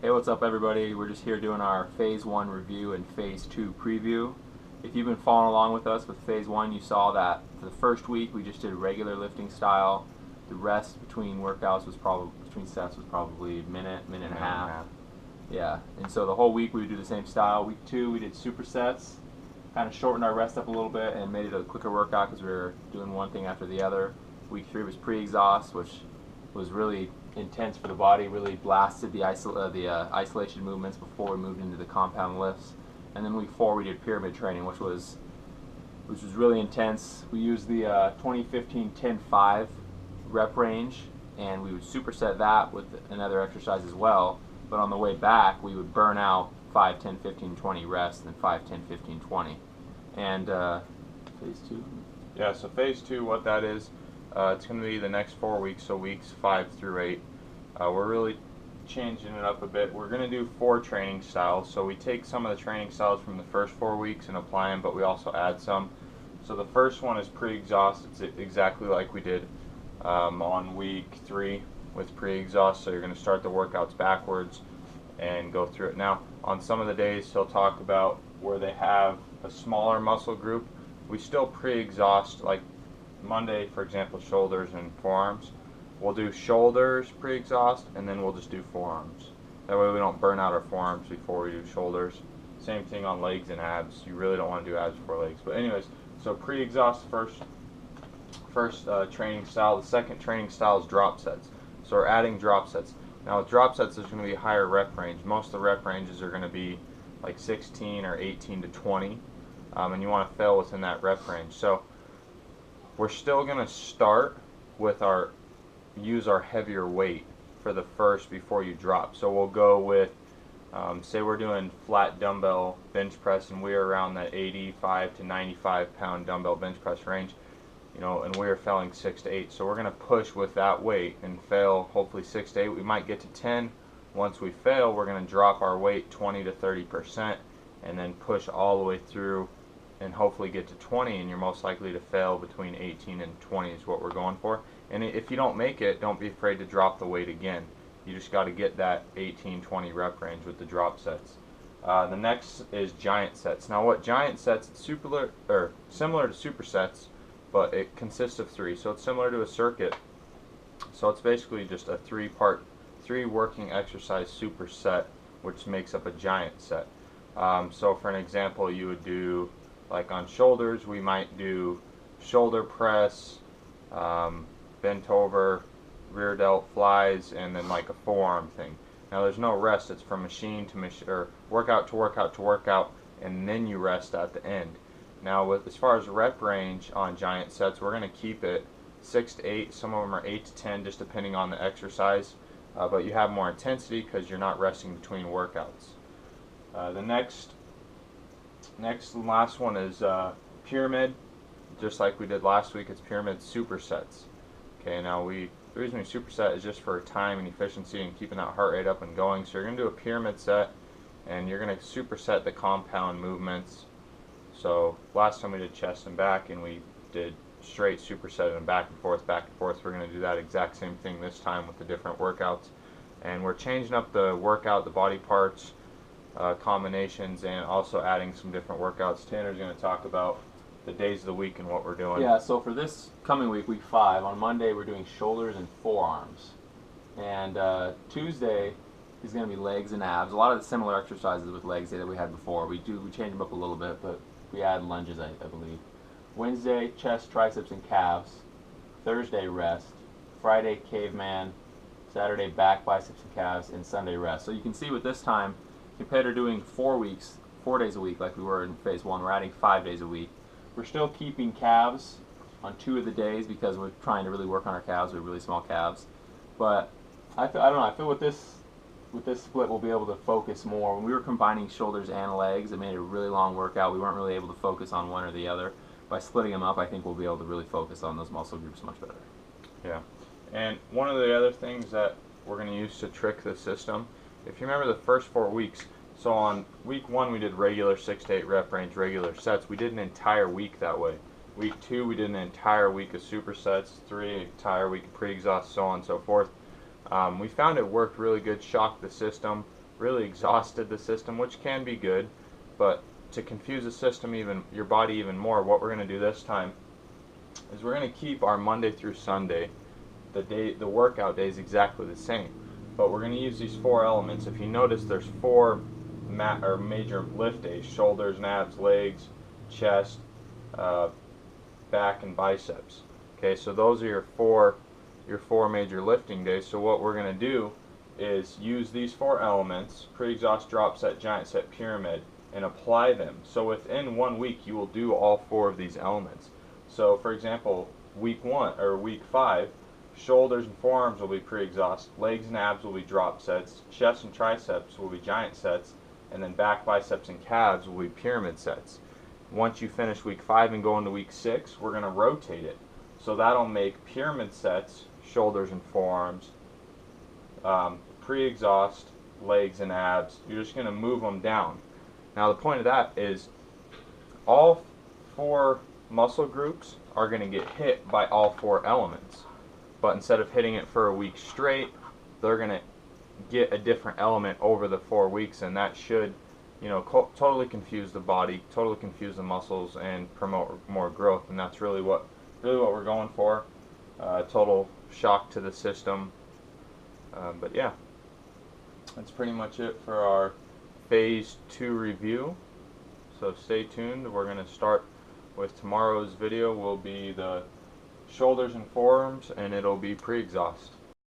Hey, what's up everybody? We're just here doing our Phase 1 review and Phase 2 preview. If you've been following along with us with Phase 1, you saw that for the first week we just did regular lifting style. The rest between workouts was probably, between sets was probably minute and a half. Yeah, and so the whole week we would do the same style. Week 2 we did supersets, kind of shortened our rest up a little bit and made it a quicker workout because we were doing one thing after the other. Week 3 was pre-exhaust, which was really intense for the body, really blasted the isolation movements before we moved into the compound lifts. And then week 4 we did pyramid training, which was really intense. We used the 20-15-10-5 rep range, and we would superset that with another exercise as well. But on the way back, we would burn out 5, 10, 15, 20 rest, and 5, 10, 15, 20. And phase 2? Yeah, so phase 2, what that is, it's going to be the next 4 weeks, so weeks 5 through 8. We're really changing it up a bit. We're going to do 4 training styles. So we take some of the training styles from the first 4 weeks and apply them, but we also add some. So the first one is pre-exhaust. It's exactly like we did on week 3 with pre-exhaust. So you're going to start the workouts backwards and go through it. Now, on some of the days, he'll talk about where they have a smaller muscle group. We still pre-exhaust, like Monday, for example, shoulders and forearms. We'll do shoulders pre-exhaust, and then we'll just do forearms. That way we don't burn out our forearms before we do shoulders. Same thing on legs and abs. You really don't want to do abs before legs. But anyways, so pre-exhaust first training style. The second training style is drop sets. So we're adding drop sets. Now with drop sets, there's going to be a higher rep range. Most of the rep ranges are going to be like 16 or 18 to 20, and you want to fail within that rep range. So we're still going to start with use our heavier weight for the first before you drop. So we'll go with, say we're doing flat dumbbell bench press, and we're around that 85 to 95 pound dumbbell bench press range, and we're failing 6 to 8. So we're going to push with that weight and fail hopefully 6 to 8. We might get to 10. Once we fail, we're going to drop our weight 20 to 30% and then push all the way through and hopefully get to 20, and you're most likely to fail between 18 and 20 is what we're going for. And if you don't make it, don't be afraid to drop the weight again. You just got to get that 18-20 rep range with the drop sets. The next is giant sets. Now what giant sets, it's similar to supersets, but it consists of 3. So it's similar to a circuit. So it's basically just a 3 working exercise superset, which makes up a giant set. So for an example, you would do, like on shoulders, we might do shoulder press, bent over, rear delt flies, and then like a forearm thing. Now there's no rest. It's from machine to machine, or workout to workout to workout, and then you rest at the end. Now as far as rep range on giant sets, we're going to keep it 6 to 8. Some of them are 8 to 10, just depending on the exercise. But you have more intensity because you're not resting between workouts. The next and last one is pyramid. Just like we did last week, it's pyramid supersets. Okay, now the reason we superset is just for time and efficiency and keeping that heart rate up and going. So you're going to do a pyramid set, and you're going to superset the compound movements. So last time we did chest and back, and we did straight superset and back and forth, back and forth. We're going to do that exact same thing this time with the different workouts. And we're changing up the workout, the body parts, combinations, and also adding some different workouts. Tanner's going to talk about the days of the week and what we're doing. Yeah, so for this coming week, week 5, on Monday we're doing shoulders and forearms. And Tuesday is going to be legs and abs. A lot of the similar exercises with legs that we had before. We change them up a little bit, but we add lunges, I believe. Wednesday, chest, triceps, and calves. Thursday, rest. Friday, caveman. Saturday, back, biceps, and calves. And Sunday, rest. So you can see with this time, compared to doing 4 days a week like we were in phase 1, we're adding 5 days a week. We're still keeping calves on 2 of the days because we're trying to really work on our calves. We have really small calves. But I feel with this split we'll be able to focus more. When we were combining shoulders and legs, it made a really long workout. We weren't really able to focus on one or the other. By splitting them up, I think we'll be able to really focus on those muscle groups much better. Yeah. And one of the other things that we're going to use to trick the system, if you remember the first 4 weeks, so on week 1 we did regular 6 to 8 rep range, regular sets. We did an entire week that way. Week 2 we did an entire week of supersets, 3 entire week of pre-exhaust, so on and so forth. We found it worked really good, shocked the system. really exhausted the system, which can be good, but to confuse the system your body even more, what we're going to do this time is we're going to keep our Monday through Sunday, the workout days exactly the same, but we're going to use these 4 elements. If you notice, there's 4 major lift days: shoulders and abs, legs, chest, back, and biceps. Okay, so those are your four major lifting days. So what we're going to do is use these 4 elements: pre-exhaust, drop set, giant set, pyramid, and apply them. So within 1 week you will do all 4 of these elements. So for example, week 5, shoulders and forearms will be pre-exhaust, legs and abs will be drop sets, chest and triceps will be giant sets, and then back, biceps, and calves will be pyramid sets. Once you finish week 5 and go into week 6, we're going to rotate it. So that'll make pyramid sets, shoulders and forearms, pre-exhaust, legs and abs. You're just going to move them down. Now the point of that is all 4 muscle groups are going to get hit by all 4 elements. But instead of hitting it for a week straight, they're going to get a different element over the 4 weeks, and that should, totally confuse the body, totally confuse the muscles, and promote more growth. And that's really what we're going for. Total shock to the system. But yeah, that's pretty much it for our phase 2 review. So stay tuned. We're going to start with tomorrow's video. Will be the shoulders and forearms, and it'll be pre-exhaust.